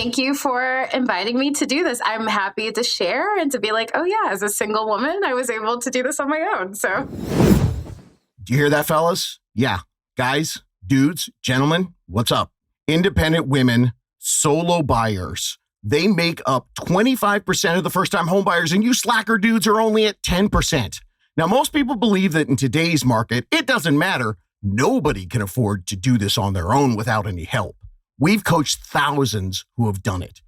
Thank you for inviting me to do this. I'm happy to share and to be like, oh yeah, as a single woman, I was able to do this on my own. So, do you hear that, fellas? Yeah. Guys, dudes, gentlemen, what's up? Independent women, solo buyers. They make up 25% of the first-time home buyers, and you slacker dudes are only at 10%. Now, most people believe that in today's market, it doesn't matter. Nobody can afford to do this on their own without any help. We've coached thousands who have done it.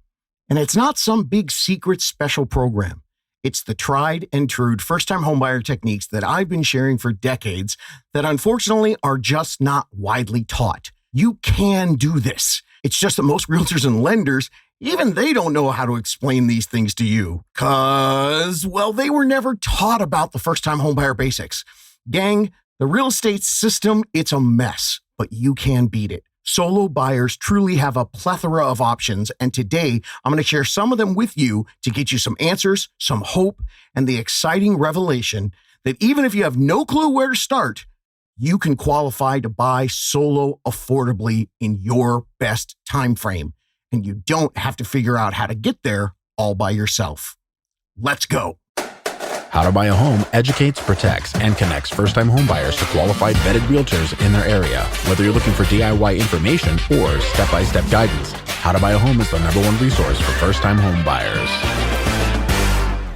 And it's not some big secret special program. It's the tried and true first-time homebuyer techniques that I've been sharing for decades that unfortunately are just not widely taught. You can do this. It's just that most realtors and lenders, even they don't know how to explain these things to you because, well, they were never taught about the first-time homebuyer basics. Gang, the real estate system, it's a mess, but you can beat it. Solo buyers truly have a plethora of options, and today I'm going to share some of them with you to get you some answers, some hope, and the exciting revelation that even if you have no clue where to start, you can qualify to buy solo affordably in your best time frame, and you don't have to figure out how to get there all by yourself. Let's go. How to Buy a Home educates, protects, and connects first-time homebuyers to qualified vetted realtors in their area. Whether you're looking for DIY information or step-by-step guidance, How to Buy a Home is the #1 resource for first-time homebuyers.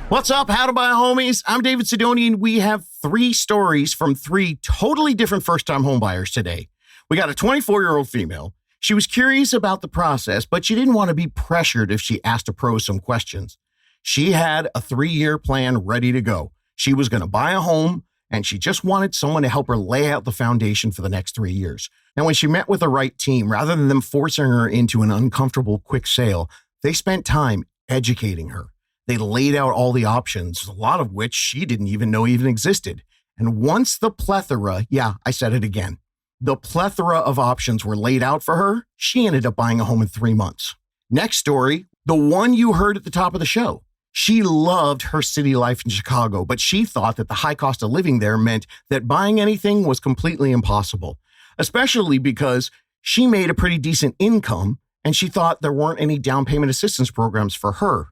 What's up, How to Buy a Homies? I'm David Sidonian. We have 3 stories from 3 totally different first-time homebuyers today. We got a 24-year-old female. She was curious about the process, but she didn't want to be pressured if she asked a pro some questions. She had a 3-year plan ready to go. She was going to buy a home, and she just wanted someone to help her lay out the foundation for the next 3 years. And when she met with the right team, rather than them forcing her into an uncomfortable quick sale, they spent time educating her. They laid out all the options, a lot of which she didn't even know even existed. And once the plethora, yeah, I said it again, the plethora of options were laid out for her, she ended up buying a home in 3 months. Next story, the one you heard at the top of the show. She loved her city life in Chicago, but she thought that the high cost of living there meant that buying anything was completely impossible, especially because she made a pretty decent income and she thought there weren't any down payment assistance programs for her.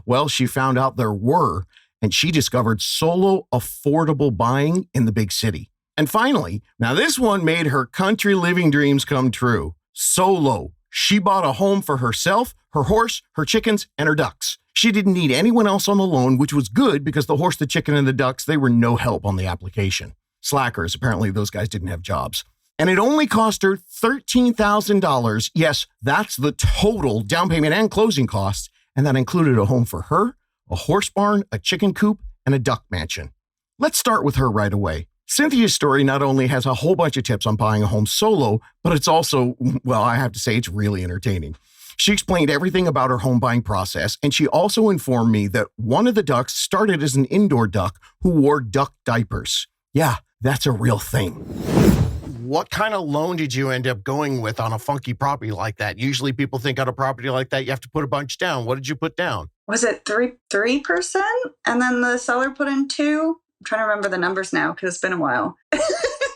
Well, she found out there were, and she discovered solo affordable buying in the big city. And finally, now this one made her country living dreams come true. Solo. She bought a home for herself, her horse, her chickens, and her ducks. She didn't need anyone else on the loan, which was good because the horse, the chicken, and the ducks, they were no help on the application. Slackers, apparently those guys didn't have jobs. And it only cost her $13,000. Yes, that's the total down payment and closing costs. And that included a home for her, a horse barn, a chicken coop, and a duck mansion. Let's start with her right away. Cynthia's story not only has a whole bunch of tips on buying a home solo, but it's also, well, I have to say it's really entertaining. She explained everything about her home buying process, and she also informed me that one of the ducks started as an indoor duck who wore duck diapers. Yeah, that's a real thing. What kind of loan did you end up going with on a funky property like that? Usually people think on a property like that, you have to put a bunch down. What did you put down? Was it 3%? And then the seller put in 2%? I'm trying to remember the numbers now because it's been a while.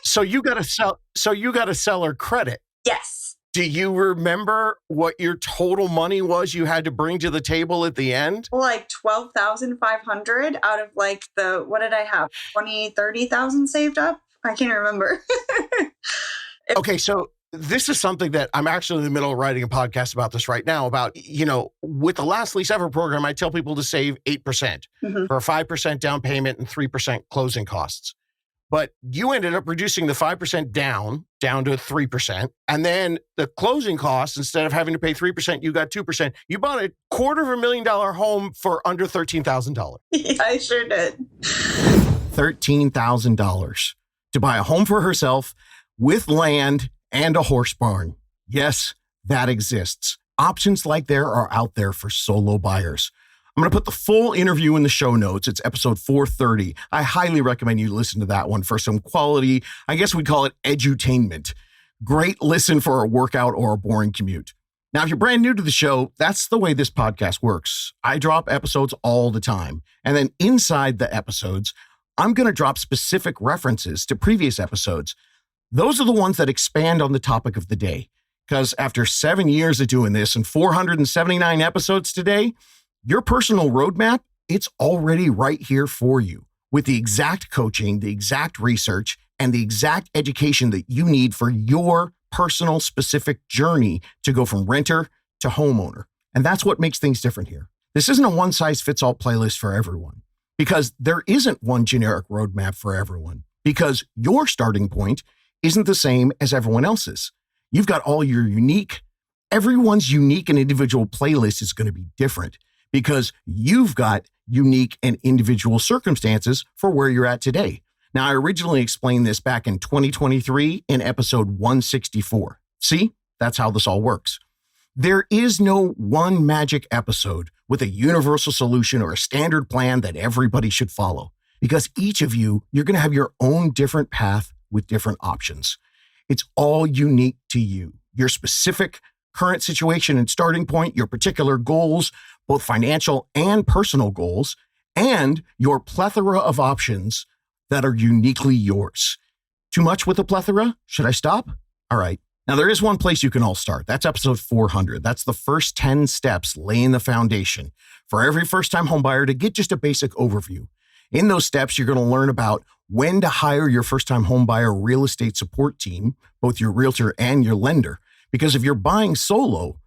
So you got a seller credit. Yes. Do you remember what your total money was you had to bring to the table at the end? Like $12,500 out of like what did I have? 30,000 saved up? I can't remember. Okay, so this is something that I'm actually in the middle of writing a podcast about this right now about, with the Last Lease Ever program, I tell people to save 8% for a 5% down payment and 3% closing costs. But you ended up reducing the 5% down to 3%. And then the closing costs, instead of having to pay 3%, you got 2%. You bought a $250,000 home for under $13,000. Yeah, I sure did. $13,000 to buy a home for herself with land and a horse barn. Yes, that exists. Options like there are out there for solo buyers. I'm going to put the full interview in the show notes. It's episode 430. I highly recommend you listen to that one for some quality, I guess we call it edutainment. Great listen for a workout or a boring commute. Now, if you're brand new to the show, that's the way this podcast works. I drop episodes all the time. And then inside the episodes, I'm going to drop specific references to previous episodes. Those are the ones that expand on the topic of the day. Because after 7 years of doing this and 479 episodes today, your personal roadmap, it's already right here for you with the exact coaching, the exact research, and the exact education that you need for your personal specific journey to go from renter to homeowner. And that's what makes things different here. This isn't a one-size-fits-all playlist for everyone because there isn't one generic roadmap for everyone because your starting point isn't the same as everyone else's. You've got all your everyone's unique and individual playlist is going to be different because you've got unique and individual circumstances for where you're at today. Now, I originally explained this back in 2023 in episode 164. See, that's how this all works. There is no one magic episode with a universal solution or a standard plan that everybody should follow because each of you, you're going to have your own different path with different options. It's all unique to you, your specific current situation and starting point, your particular goals, both financial and personal goals, and your plethora of options that are uniquely yours. Too much with a plethora? Should I stop? All right. Now, there is one place you can all start. That's episode 400. That's the first 10 steps laying the foundation for every first-time homebuyer to get just a basic overview. In those steps, you're going to learn about when to hire your first-time homebuyer real estate support team, both your realtor and your lender. Because if you're buying solo,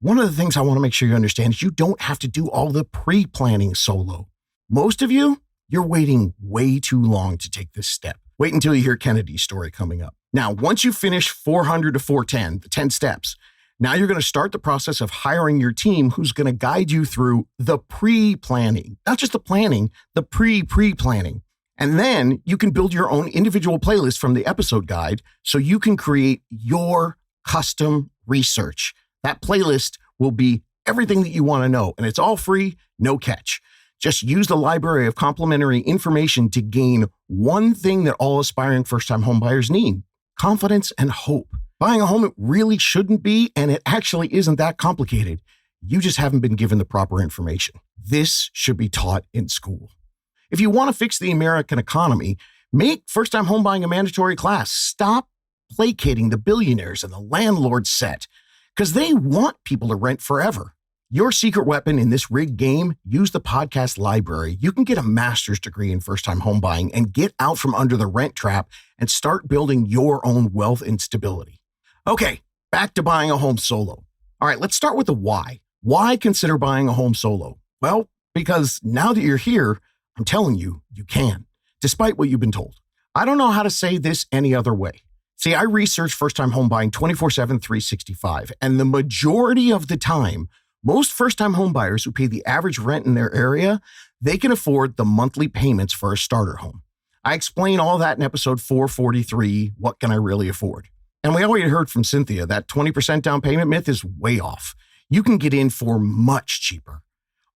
one of the things I want to make sure you understand is you don't have to do all the pre-planning solo. Most of you, you're waiting way too long to take this step. Wait until you hear Kennedy's story coming up. Now, once you finish 400 to 410, the 10 steps, now you're going to start the process of hiring your team who's going to guide you through the pre-planning, not just the planning, the pre-planning. And then you can build your own individual playlist from the episode guide so you can create your custom research. That playlist will be everything that you want to know, and it's all free, no catch. Just use the library of complimentary information to gain one thing that all aspiring first-time homebuyers need: confidence and hope. Buying a home, it really shouldn't be, and it actually isn't that complicated. You just haven't been given the proper information. This should be taught in school. If you want to fix the American economy, make first-time homebuying a mandatory class. Stop placating the billionaires and the landlord set, because they want people to rent forever. Your secret weapon in this rigged game, use the podcast library. You can get a master's degree in first-time home buying and get out from under the rent trap and start building your own wealth and stability. Okay, back to buying a home solo. All right, let's start with the why. Why consider buying a home solo? Well, because now that you're here, I'm telling you, you can, despite what you've been told. I don't know how to say this any other way. See, I research first-time home buying 24/7, 365, and the majority of the time, most first-time home buyers who pay the average rent in their area, they can afford the monthly payments for a starter home. I explain all that in episode 443, What Can I Really Afford? And we already heard from Cynthia that 20% down payment myth is way off. You can get in for much cheaper.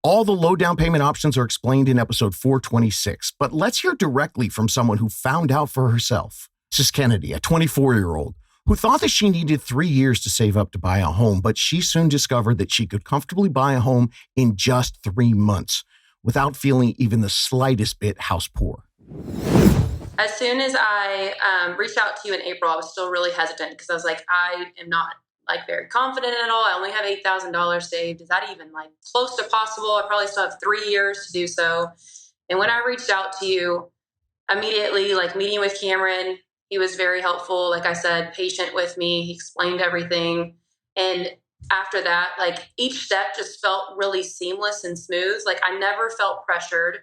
All the low down payment options are explained in episode 426, but let's hear directly from someone who found out for herself. This is Kennedy, a 24-year-old. Who thought that she needed 3 years to save up to buy a home, but she soon discovered that she could comfortably buy a home in just 3 months without feeling even the slightest bit house poor. As soon as I reached out to you in April, I was still really hesitant because I was like, I am not very confident at all. I only have $8,000 saved. Is that even close to possible? I probably still have 3 years to do so. And when I reached out to you, immediately, meeting with Cameron, he was very helpful. Like I said, patient with me. He explained everything. And after that, each step just felt really seamless and smooth. I never felt pressured.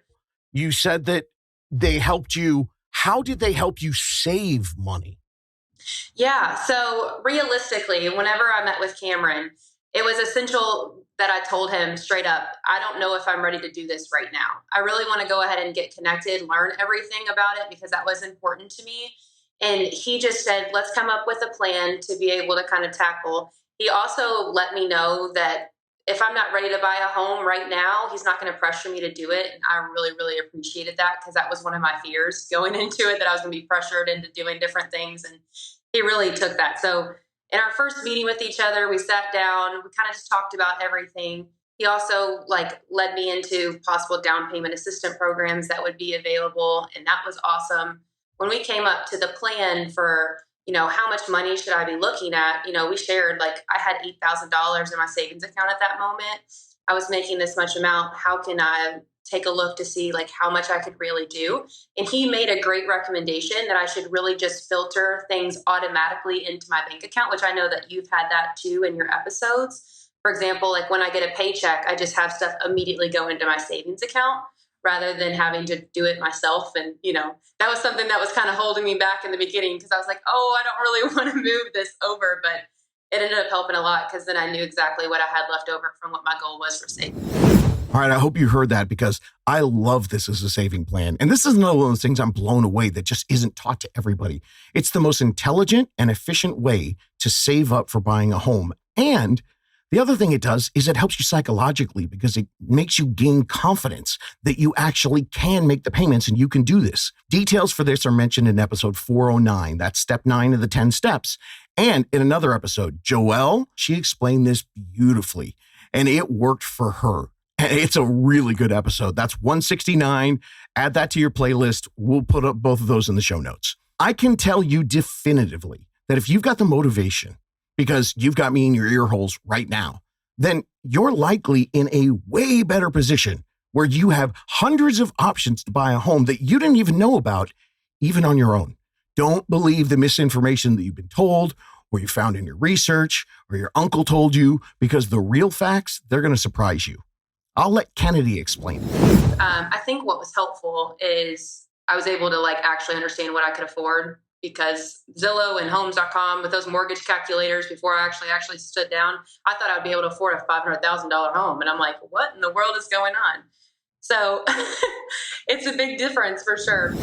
You said that they helped you. How did they help you save money? Yeah. So realistically, whenever I met with Cameron, it was essential that I told him straight up, I don't know if I'm ready to do this right now. I really want to go ahead and get connected, learn everything about it because that was important to me. And he just said, let's come up with a plan to be able to kind of tackle. He also let me know that if I'm not ready to buy a home right now, he's not going to pressure me to do it. And I really, really appreciated that because that was one of my fears going into it, that I was going to be pressured into doing different things. And he really took that. So in our first meeting with each other, we sat down, we kind of just talked about everything. He also led me into possible down payment assistance programs that would be available. And that was awesome. When we came up to the plan for how much money should I be looking at? We shared, like, I had $8,000 in my savings account at that moment. I was making this much amount. How can I take a look to see like how much I could really do? And he made a great recommendation that I should really just filter things automatically into my bank account, which I know that you've had that too in your episodes. For example, like when I get a paycheck, I just have stuff immediately go into my savings account rather than having to do it myself. And, that was something that was kind of holding me back in the beginning because I was like, oh, I don't really want to move this over. But it ended up helping a lot because then I knew exactly what I had left over from what my goal was for saving. All right, I hope you heard that because I love this as a saving plan. And this is another one of those things I'm blown away that just isn't taught to everybody. It's the most intelligent and efficient way to save up for buying a home. And the other thing it does is it helps you psychologically because it makes you gain confidence that you actually can make the payments and you can do this. Details for this are mentioned in episode 409. That's step 9 of the 10 steps. And in another episode, Joelle, she explained this beautifully and it worked for her. It's a really good episode. That's 169. Add that to your playlist. We'll put up both of those in the show notes. I can tell you definitively that if you've got the motivation, because you've got me in your ear holes right now, then you're likely in a way better position where you have hundreds of options to buy a home that you didn't even know about, even on your own. Don't believe the misinformation that you've been told or you found in your research or your uncle told you, because the real facts, they're going to surprise you. I'll let Kennedy explain. I think what was helpful is I was able to like actually understand what I could afford, because Zillow and Homes.com with those mortgage calculators, before I actually stood down, I thought I'd be able to afford a $500,000 home. And I'm like, what in the world is going on? So it's a big difference for sure.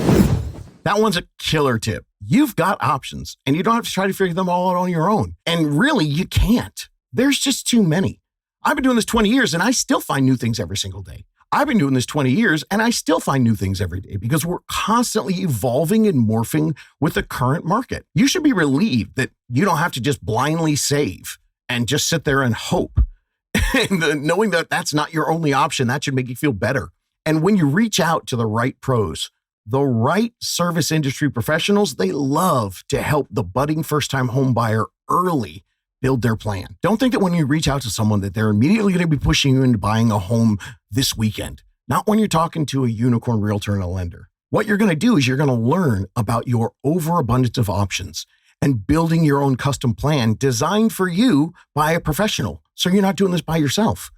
That one's a killer tip. You've got options and you don't have to try to figure them all out on your own. And really, you can't. There's just too many. I've been doing this 20 years and I still find new things every single day. I've been doing this 20 years and I still find new things every day because we're constantly evolving and morphing with the current market. You should be relieved that you don't have to just blindly save and just sit there and hope. And knowing that that's not your only option, that should make you feel better. And when you reach out to the right pros, the right service industry professionals, they love to help the budding first-time home buyer early build their plan. Don't think that when you reach out to someone that they're immediately going to be pushing you into buying a home this weekend. Not when you're talking to a unicorn realtor and a lender. What you're going to do is you're going to learn about your overabundance of options and building your own custom plan designed for you by a professional. So you're not doing this by yourself.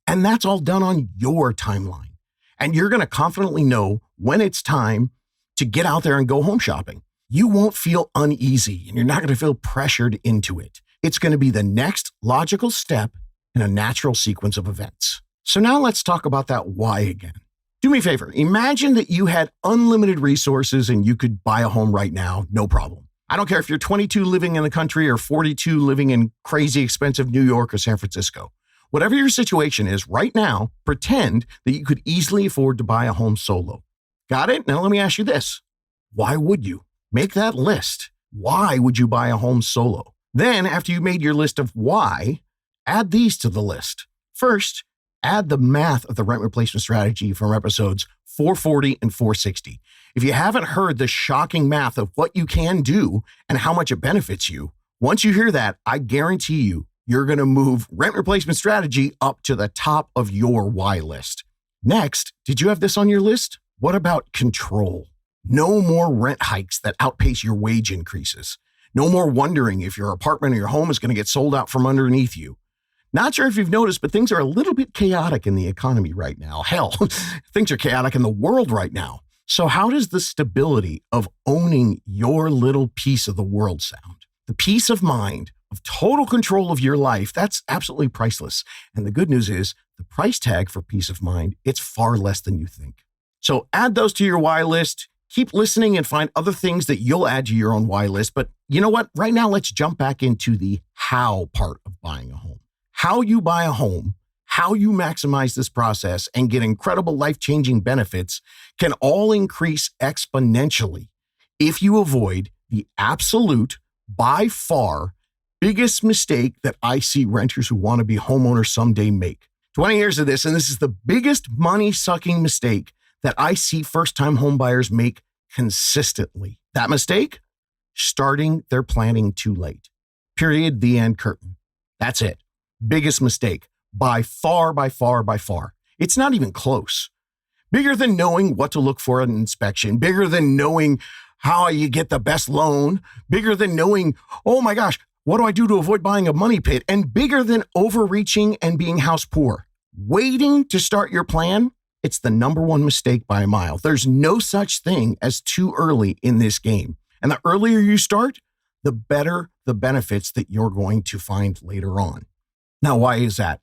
And that's all done on your timeline. And you're going to confidently know when it's time to get out there and go home shopping. You won't feel uneasy and you're not going to feel pressured into it. It's going to be the next logical step in a natural sequence of events. So now let's talk about that why again. Do me a favor. Imagine that you had unlimited resources and you could buy a home right now, no problem. I don't care if you're 22 living in the country or 42 living in crazy expensive New York or San Francisco. Whatever your situation is right now, pretend that you could easily afford to buy a home solo. Got it? Now let me ask you this. Why would you? Make that list. Why would you buy a home solo? Then, after you've made your list of why, add these to the list. First, add the math of the rent replacement strategy from episodes 440 and 460. If you haven't heard the shocking math of what you can do and how much it benefits you, once you hear that, I guarantee you're going to move rent replacement strategy up to the top of your why list. Next, did you have this on your list? What about control? No more rent hikes that outpace your wage increases. No more wondering if your apartment or your home is going to get sold out from underneath you. Not sure if you've noticed, but things are a little bit chaotic in the economy right now. Hell, things are chaotic in the world right now. So how does the stability of owning your little piece of the world sound? The peace of mind of total control of your life, that's absolutely priceless. And the good news is the price tag for peace of mind, it's far less than you think. So add those to your why list. Keep listening and find other things that you'll add to your own why list. But you know what? Right now, let's jump back into the how part of buying a home. How you buy a home, how you maximize this process and get incredible life-changing benefits can all increase exponentially if you avoid the absolute, by far, biggest mistake that I see renters who want to be homeowners someday make. 20 years of this, and this is the biggest money-sucking mistake that I see first-time homebuyers make consistently. That mistake? starting their planning too late. Period. The end. Curtain. That's it. Biggest mistake. By far, by far, by far. It's not even close. Bigger than knowing what to look for at an inspection. Bigger than knowing how you get the best loan. Bigger than knowing, oh my gosh, what do I do to avoid buying a money pit? And bigger than overreaching and being house poor. Waiting to start your plan, it's the number one mistake by a mile. There's no such thing as too early in this game. And the earlier you start, the better the benefits that you're going to find later on. Now, why is that?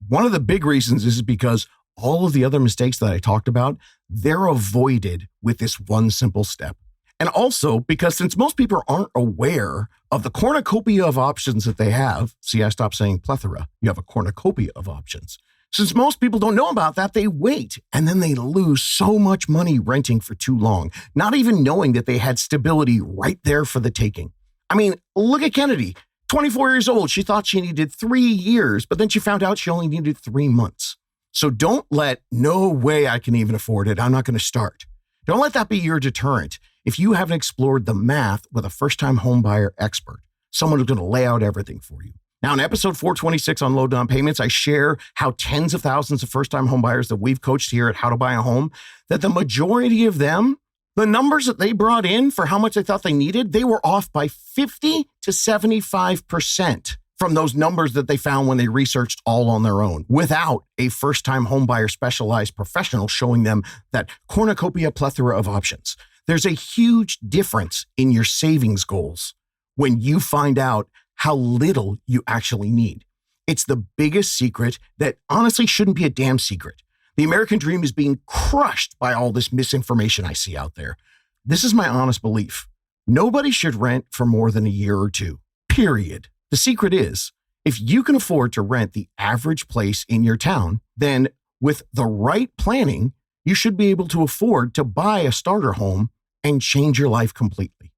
One of the big reasons is because all of the other mistakes that I talked about, they're avoided with this one simple step. And also because since most people aren't aware of the cornucopia of options that they have, see, I stopped saying plethora, you have a cornucopia of options. Since most people don't know about that, they wait and then they lose so much money renting for too long, not even knowing that they had stability right there for the taking. I mean, look at Kennedy, 24 years old. She thought she needed 3 years, but then she found out she only needed 3 months. So don't let, no way I can even afford it, I'm not going to start. Don't let that be your deterrent. If you haven't explored the math with a first-time homebuyer expert, someone who's going to lay out everything for you. Now, in episode 426 on low down payments, I share how tens of thousands of first-time homebuyers that we've coached here at How to Buy a Home, that the majority of them, the numbers that they brought in for how much they thought they needed, they were off by 50 to 75% from those numbers that they found when they researched all on their own, without a first-time homebuyer specialized professional showing them that cornucopia plethora of options. There's a huge difference in your savings goals when you find out how little you actually need. It's the biggest secret that honestly shouldn't be a damn secret. The American dream is being crushed by all this misinformation I see out there. This is my honest belief. Nobody should rent for more than a year or two, period. The secret is, if you can afford to rent the average place in your town, then with the right planning, you should be able to afford to buy a starter home and change your life completely.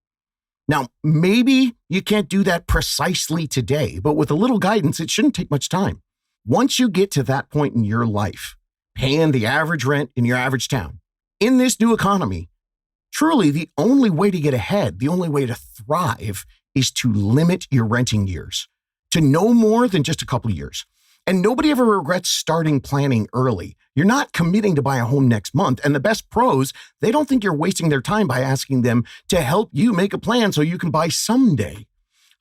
Now, maybe you can't do that precisely today, but with a little guidance, it shouldn't take much time. Once you get to that point in your life, paying the average rent in your average town, in this new economy, truly the only way to get ahead, the only way to thrive is to limit your renting years to no more than just a couple of years. And nobody ever regrets starting planning early. You're not committing to buy a home next month. And the best pros, they don't think you're wasting their time by asking them to help you make a plan so you can buy someday.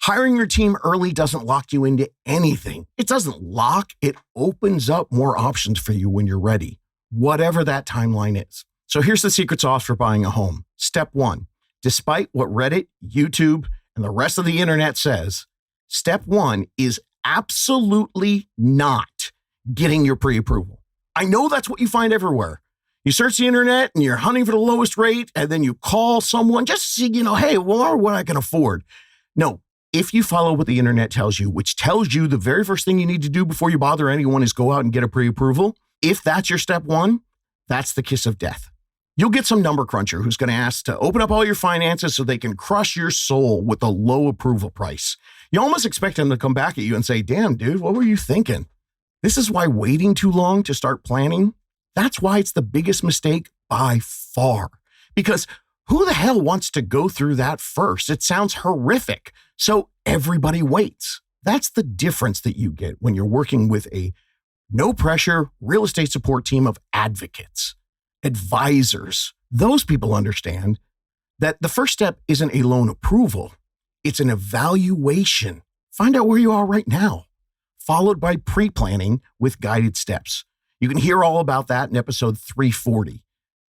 Hiring your team early doesn't lock you into anything. It doesn't lock, it opens up more options for you when you're ready, whatever that timeline is. So here's the secret sauce for buying a home. Step 1, despite what Reddit, YouTube, and the rest of the internet says, step 1 is absolutely not getting your pre-approval. I know that's what you find everywhere. You search the internet and you're hunting for the lowest rate, and then you call someone just to see, hey, what I can afford. No, if you follow what the internet tells you, which tells you the very first thing you need to do before you bother anyone is go out and get a pre-approval, if that's your step 1, that's the kiss of death. You'll get some number cruncher who's going to ask to open up all your finances so they can crush your soul with a low approval price. You almost expect them to come back at you and say, damn, dude, what were you thinking? This is why waiting too long to start planning, that's why it's the biggest mistake by far. Because who the hell wants to go through that first? It sounds horrific. So everybody waits. That's the difference that you get when you're working with a no pressure real estate support team of advocates, advisors. Those people understand that the first step isn't a loan approval. It's an evaluation. Find out where you are right now, followed by pre-planning with guided steps. You can hear all about that in episode 340.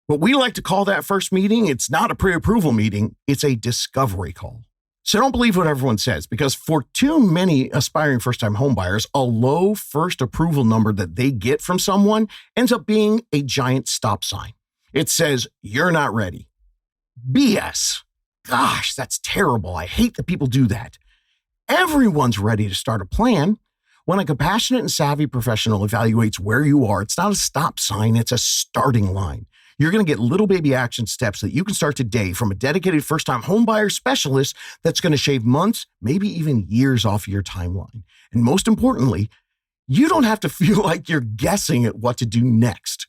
What we like to call that first meeting, it's not a pre-approval meeting, it's a discovery call. So don't believe what everyone says, because for too many aspiring first-time homebuyers, a low first approval number that they get from someone ends up being a giant stop sign. It says, you're not ready. BS. Gosh, that's terrible. I hate that people do that. Everyone's ready to start a plan. When a compassionate and savvy professional evaluates where you are, it's not a stop sign, it's a starting line. You're going to get little baby action steps that you can start today from a dedicated first-time homebuyer specialist that's going to shave months, maybe even years off your timeline. And most importantly, you don't have to feel like you're guessing at what to do next.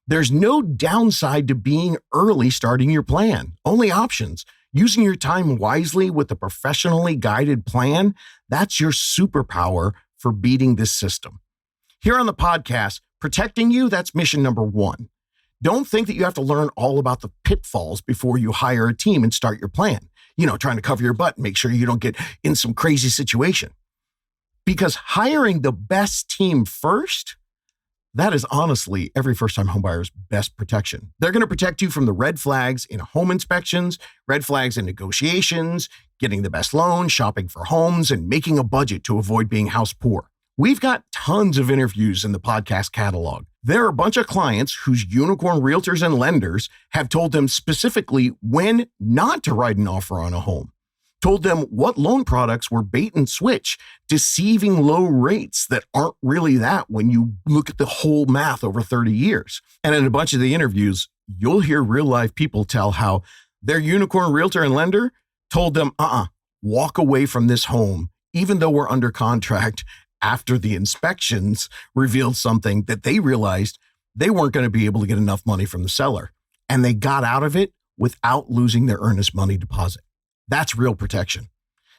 There's no downside to being early starting your plan, only options. Using your time wisely with a professionally guided plan, that's your superpower for beating this system. Here on the podcast, protecting you, that's mission number one. Don't think that you have to learn all about the pitfalls before you hire a team and start your plan. Trying to cover your butt and make sure you don't get in some crazy situation. Because hiring the best team first, that is honestly every first-time homebuyer's best protection. They're going to protect you from the red flags in home inspections, red flags in negotiations, getting the best loan, shopping for homes, and making a budget to avoid being house poor. We've got tons of interviews in the podcast catalog. There are a bunch of clients whose unicorn realtors and lenders have told them specifically when not to write an offer on a home, told them what loan products were bait and switch, deceiving low rates that aren't really that when you look at the whole math over 30 years. And in a bunch of the interviews, you'll hear real life people tell how their unicorn realtor and lender told them, walk away from this home, even though we're under contract, after the inspections revealed something that they realized they weren't going to be able to get enough money from the seller. And they got out of it without losing their earnest money deposit. That's real protection.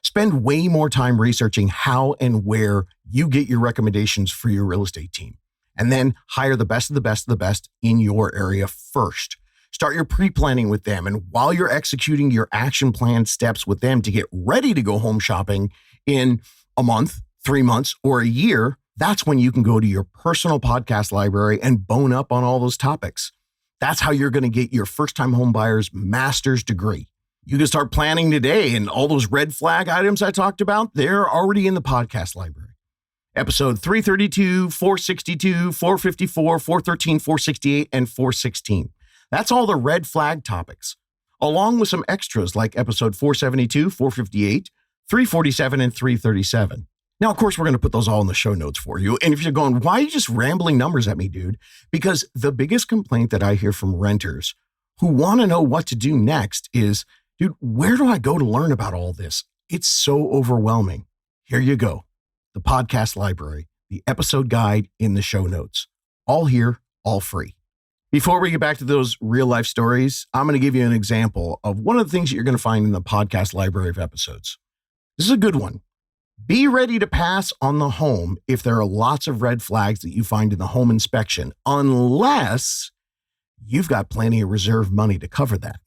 Spend way more time researching how and where you get your recommendations for your real estate team. And then hire the best of the best of the best in your area first. Start your pre-planning with them. And while you're executing your action plan steps with them to get ready to go home shopping in a month, 3 months, or a year, that's when you can go to your personal podcast library and bone up on all those topics. That's how you're going to get your first-time home buyer's master's degree. You can start planning today, and all those red flag items I talked about, they're already in the podcast library. Episode 332, 462, 454, 413, 468, and 416. That's all the red flag topics, along with some extras like episode 472, 458, 347, and 337. Now, of course, we're going to put those all in the show notes for you. And if you're going, why are you just rambling numbers at me, dude? Because the biggest complaint that I hear from renters who want to know what to do next is, dude, where do I go to learn about all this? It's so overwhelming. Here you go. The podcast library, the episode guide in the show notes. All here, all free. Before we get back to those real life stories, I'm going to give you an example of one of the things that you're going to find in the podcast library of episodes. This is a good one. Be ready to pass on the home if there are lots of red flags that you find in the home inspection, unless you've got plenty of reserve money to cover that.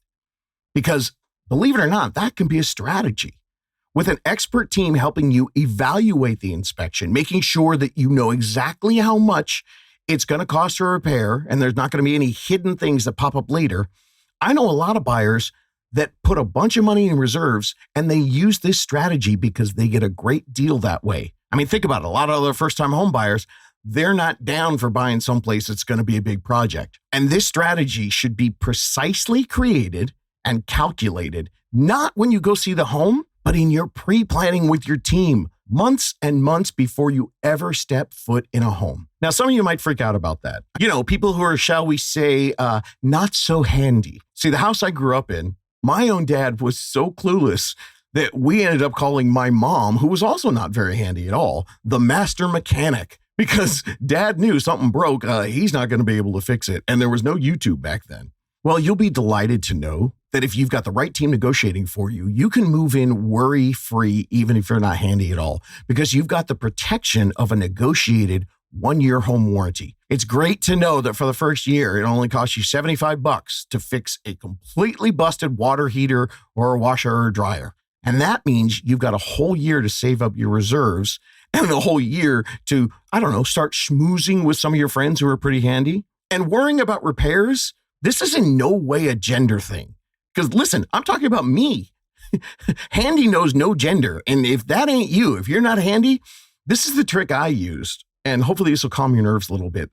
Because believe it or not, that can be a strategy. With an expert team helping you evaluate the inspection, making sure that you know exactly how much it's going to cost to repair, and there's not going to be any hidden things that pop up later. I know a lot of buyers that put a bunch of money in reserves, and they use this strategy because they get a great deal that way. I mean, think about it. A lot of other first-time home buyers, they're not down for buying someplace that's going to be a big project. And this strategy should be precisely created and calculated, not when you go see the home, but in your pre-planning with your team, months and months before you ever step foot in a home. Now, some of you might freak out about that. People who are, shall we say, not so handy. See, the house I grew up in, my own dad was so clueless that we ended up calling my mom, who was also not very handy at all, the master mechanic, because dad knew something broke. He's not going to be able to fix it. And there was no YouTube back then. Well, you'll be delighted to know that if you've got the right team negotiating for you, you can move in worry-free, even if you're not handy at all, because you've got the protection of a negotiated 1-year home warranty. It's great to know that for the first year, it only costs you $75 to fix a completely busted water heater or a washer or a dryer. And that means you've got a whole year to save up your reserves and a whole year to, start schmoozing with some of your friends who are pretty handy. And worrying about repairs, this is in no way a gender thing. Because listen, I'm talking about me. Handy knows no gender. And if that ain't you, if you're not handy, this is the trick I used. And hopefully this will calm your nerves a little bit.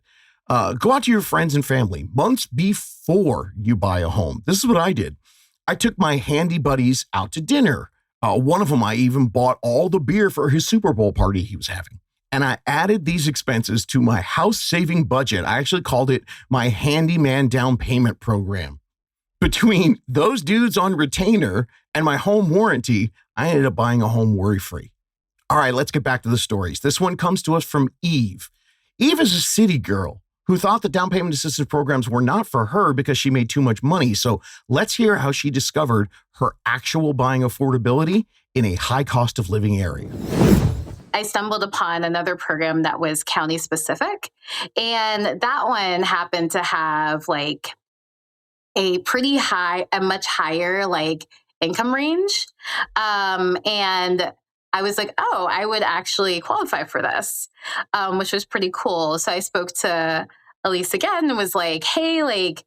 Go out to your friends and family months before you buy a home. This is what I did. I took my handy buddies out to dinner. One of them, I even bought all the beer for his Super Bowl party he was having. And I added these expenses to my house-saving budget. I actually called it my handyman down payment program. Between those dudes on retainer and my home warranty, I ended up buying a home worry-free. All right, let's get back to the stories. This one comes to us from Eve. Eve is a city girl who thought the down payment assistance programs were not for her because she made too much money. So let's hear how she discovered her actual buying affordability in a high cost of living area. I stumbled upon another program that was county specific. And that one happened to have like a much higher like income range. And I was like, oh, I would actually qualify for this, which was pretty cool. So I spoke to Elise again and was like, hey, like,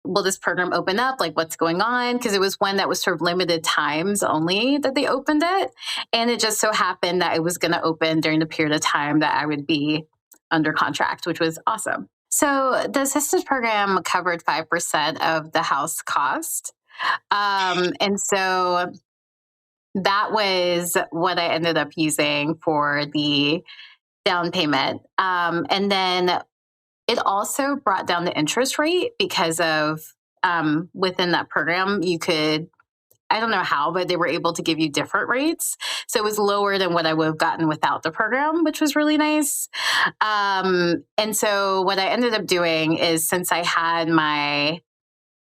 will this program open up? Like, what's going on? Because it was one that was sort of limited times only that they opened it. And it just so happened that it was going to open during the period of time that I would be under contract, which was awesome. So the assistance program covered 5% of the house cost. And so that was what I ended up using for the down payment. And then it also brought down the interest rate because of within that program, you could, I don't know how, but they were able to give you different rates. So it was lower than what I would have gotten without the program, which was really nice. And so what I ended up doing is since I had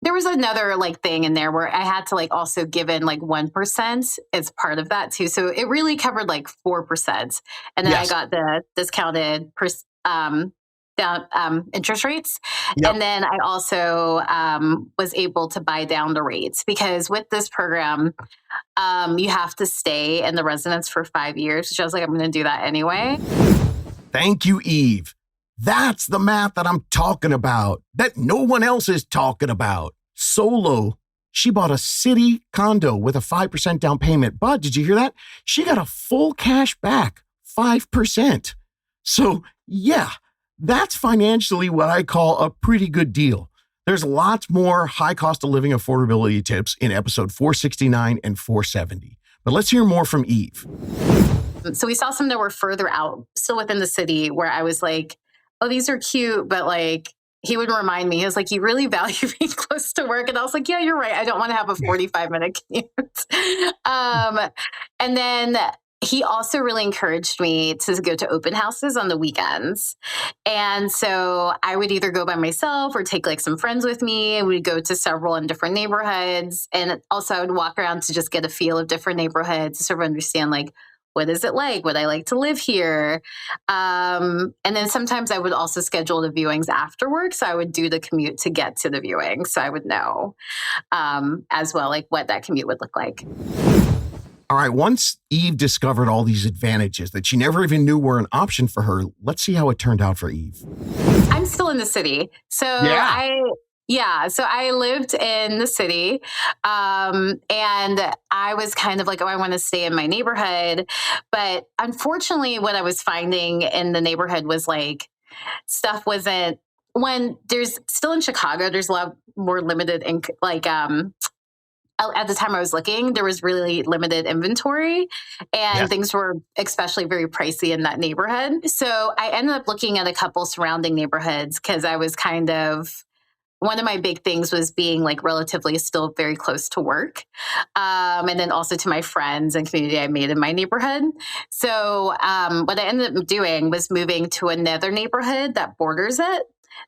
there was another like thing in there where I had to like also give in like 1% as part of that too. So it really covered like 4%. And then I got the discounted interest rates. Yep. And then I also was able to buy down the rates because with this program, you have to stay in the residence for 5 years, which I was like, I'm going to do that anyway. Thank you, Eve. That's the math that I'm talking about, that no one else is talking about. Solo. She bought a city condo with a 5% down payment, but did you hear that? She got a full cash back, 5%. So yeah, that's financially what I call a pretty good deal. There's lots more high cost of living affordability tips in episode 469 and 470. But let's hear more from Eve. So we saw some that were further out, still within the city, where I was like, oh, these are cute, but like, he would remind me, he was like, you really value being close to work. And I was like, yeah, you're right. I don't want to have a 45-minute commute. And then he also really encouraged me to go to open houses on the weekends. And so I would either go by myself or take like some friends with me. And we'd go to several in different neighborhoods. And also I would walk around to just get a feel of different neighborhoods to sort of understand like, what is it like? Would I like to live here? And then sometimes I would also schedule the viewings after work. So I would do the commute to get to the viewing. So I would know as well, like what that commute would look like. All right. Once Eve discovered all these advantages that she never even knew were an option for her, let's see how it turned out for Eve. I'm still in the city. So so I lived in the city and I was kind of like, oh, I want to stay in my neighborhood. But unfortunately, what I was finding in the neighborhood was like stuff wasn't, when there's still in Chicago, there's a lot more limited, at the time I was looking, there was really limited inventory and things were especially very pricey in that neighborhood. So I ended up looking at a couple surrounding neighborhoods because I was kind of, one of my big things was being like relatively still very close to work. And then also to my friends and community I made in my neighborhood. So what I ended up doing was moving to another neighborhood that borders it,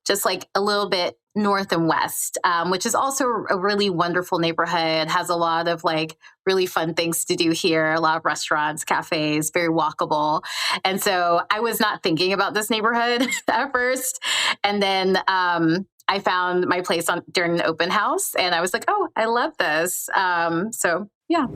just like a little bit north and west, which is also a really wonderful neighborhood, has a lot of like really fun things to do here, a lot of restaurants, cafes, very walkable. And so I was not thinking about this neighborhood at first. And then I found my place during an open house and I was like, oh, I love this. So yeah.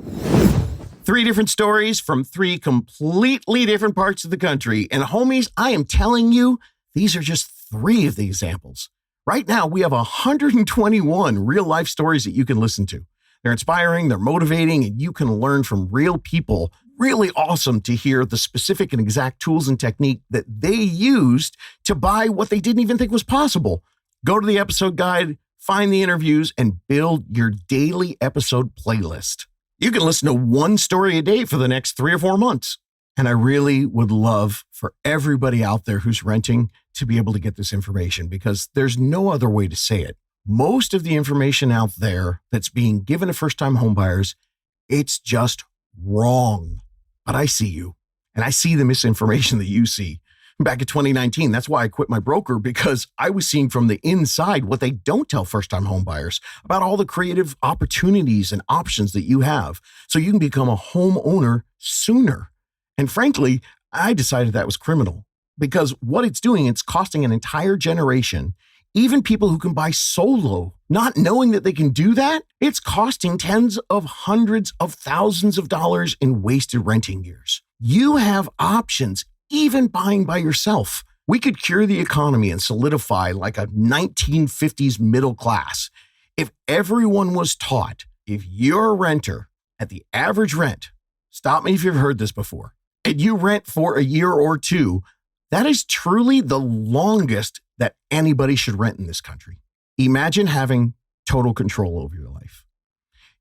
3 different stories from 3 completely different parts of the country. And homies, I am telling you, these are just 3 of the examples. Right now, we have 121 real life stories that you can listen to. They're inspiring, they're motivating, and you can learn from real people. Really awesome to hear the specific and exact tools and technique that they used to buy what they didn't even think was possible. Go to the episode guide, find the interviews, and build your daily episode playlist. You can listen to 1 story a day for the next 3 or 4 months. And I really would love for everybody out there who's renting to be able to get this information because there's no other way to say it. Most of the information out there that's being given to first-time homebuyers, it's just wrong. But I see you, and I see the misinformation that you see. back in 2019. That's why I quit my broker, because I was seeing from the inside what they don't tell first-time home buyers about all the creative opportunities and options that you have so you can become a homeowner sooner. And frankly, I decided that was criminal, because what it's doing, it's costing an entire generation, even people who can buy solo, not knowing that they can do that. It's costing tens of hundreds of thousands of dollars in wasted renting years. You have options, even buying by yourself. We could cure the economy and solidify like a 1950s middle class if everyone was taught, if you're a renter at the average rent, stop me if you've heard this before, and you rent for a year or two, that is truly the longest that anybody should rent in this country. Imagine having total control over your life.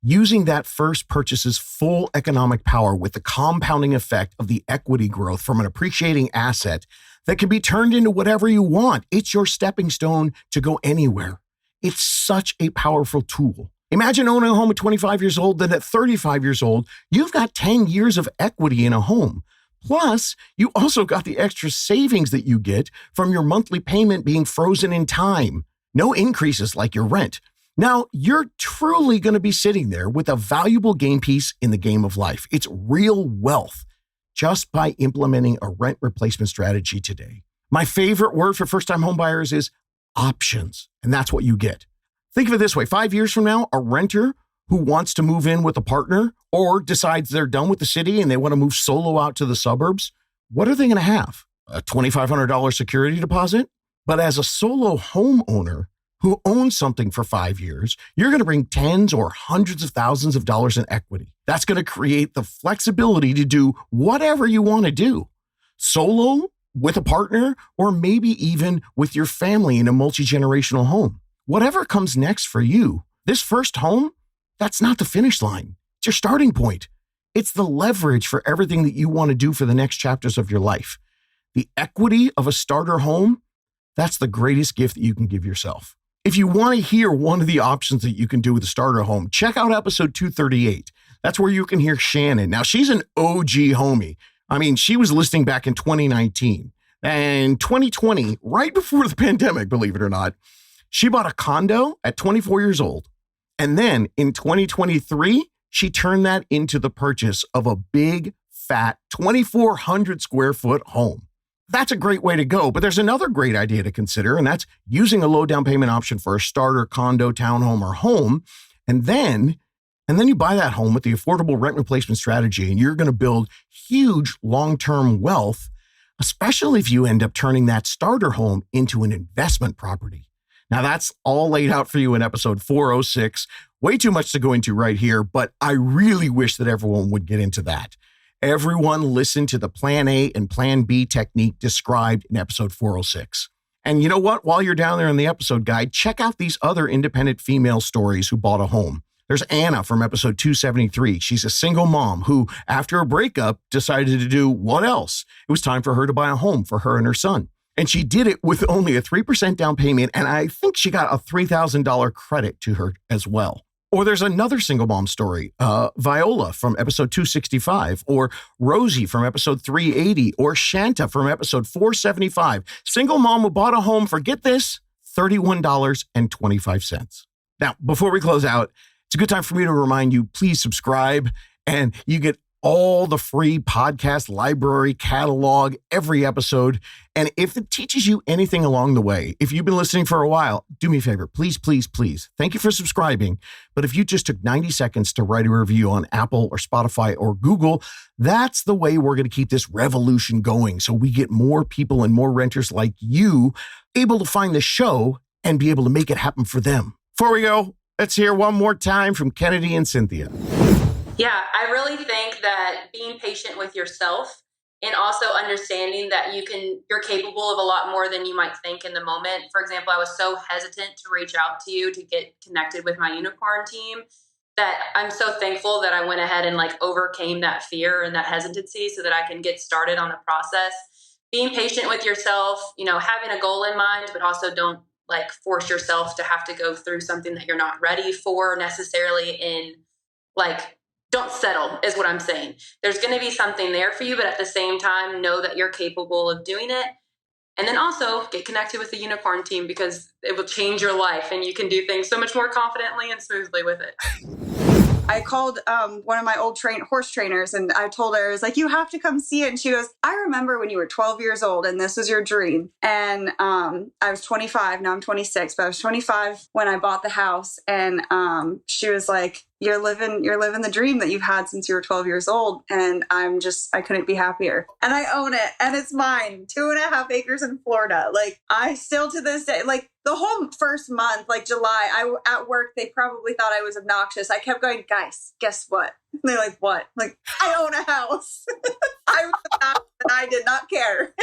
Using that first purchase's full economic power with the compounding effect of the equity growth from an appreciating asset that can be turned into whatever you want. It's your stepping stone to go anywhere. It's such a powerful tool. Imagine owning a home at 25 years old, then at 35 years old, you've got 10 years of equity in a home. Plus, you also got the extra savings that you get from your monthly payment being frozen in time. No increases like your rent. Now, you're truly going to be sitting there with a valuable game piece in the game of life. It's real wealth just by implementing a rent replacement strategy today. My favorite word for first-time homebuyers is options, and that's what you get. Think of it this way. 5 years from now, a renter who wants to move in with a partner or decides they're done with the city and they want to move solo out to the suburbs, what are they going to have? A $2,500 security deposit? But as a solo homeowner who owns something for 5 years, you're going to bring tens or hundreds of thousands of dollars in equity. That's going to create the flexibility to do whatever you want to do. Solo, with a partner, or maybe even with your family in a multi-generational home. Whatever comes next for you, this first home, that's not the finish line. It's your starting point. It's the leverage for everything that you want to do for the next chapters of your life. The equity of a starter home, that's the greatest gift that you can give yourself. If you want to hear one of the options that you can do with a starter home, check out episode 238. That's where you can hear Shannon. Now, she's an OG homie. I mean, she was listing back in 2019. And 2020, right before the pandemic, believe it or not, she bought a condo at 24 years old. And then in 2023, she turned that into the purchase of a big, fat 2,400 square foot home. That's a great way to go, but there's another great idea to consider, and that's using a low down payment option for a starter condo, townhome, or home. And then you buy that home with the affordable rent replacement strategy, and you're going to build huge long-term wealth, especially if you end up turning that starter home into an investment property. Now, that's all laid out for you in episode 406. Way too much to go into right here, but I really wish that everyone would get into that. Everyone listen to the Plan A and Plan B technique described in episode 406. And you know what? While you're down there in the episode guide, check out these other independent female stories who bought a home. There's Anna from episode 273. She's a single mom who, after a breakup, decided to do what else? It was time for her to buy a home for her and her son. And she did it with only a 3% down payment, and I think she got a $3,000 credit to her as well. Or there's another single mom story, Viola from episode 265, or Rosie from episode 380, or Shanta from episode 475. Single mom who bought a home for, get this, $31.25. Now, before we close out, it's a good time for me to remind you, please subscribe, and you get all the free podcast library catalog, every episode. And if it teaches you anything along the way, if you've been listening for a while, do me a favor, please, please, please. Thank you for subscribing. But if you just took 90 seconds to write a review on Apple or Spotify or Google, that's the way we're going to keep this revolution going. So we get more people and more renters like you able to find the show and be able to make it happen for them. Before we go, let's hear one more time from Kennedy and Cynthia. Yeah, I really think that being patient with yourself and also understanding that you're capable of a lot more than you might think in the moment. For example, I was so hesitant to reach out to you to get connected with my unicorn team that I'm so thankful that I went ahead and overcame that fear and that hesitancy so that I can get started on the process. Being patient with yourself, having a goal in mind, but also don't force yourself to have to go through something that you're not ready for necessarily don't settle is what I'm saying. There's going to be something there for you, but at the same time, know that you're capable of doing it And then also get connected with the Unicorn team because it will change your life and you can do things so much more confidently and smoothly with it. I called one of my old horse trainers and I told her, I was like, you have to come see it. And she goes, I remember when you were 12 years old and this was your dream. And I was 25, now I'm 26, but I was 25 when I bought the house. And she was like, you're living the dream that you've had since you were 12 years old. And I couldn't be happier. And I own it and it's mine, 2.5 acres in Florida. Like I still to this day, like the whole first month, like July, at work, they probably thought I was obnoxious. I kept going, guys, guess what? And they're like, what? I'm like, I own a house. I was obnoxious and I did not care.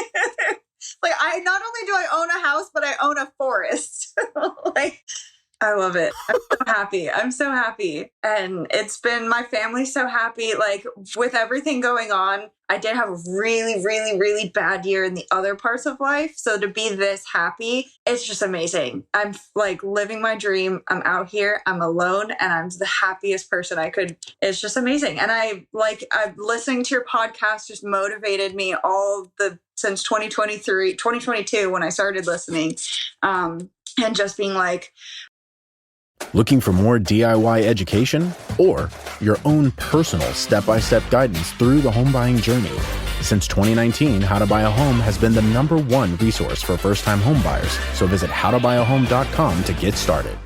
Like not only do I own a house, but I own a forest. Like, I love it. I'm so happy. And it's been my family so happy. Like with everything going on, I did have a really, really, really bad year in the other parts of life. So to be this happy, it's just amazing. I'm like living my dream. I'm out here. I'm alone and I'm the happiest person I could. It's just amazing. And I'm listening to your podcast just motivated me since 2022 when I started listening. And just being like, Looking for more DIY education or your own personal step-by-step guidance through the home buying journey? Since 2019, How to Buy a Home has been the #1 resource for first-time home buyers. So visit howtobuy.com to get started.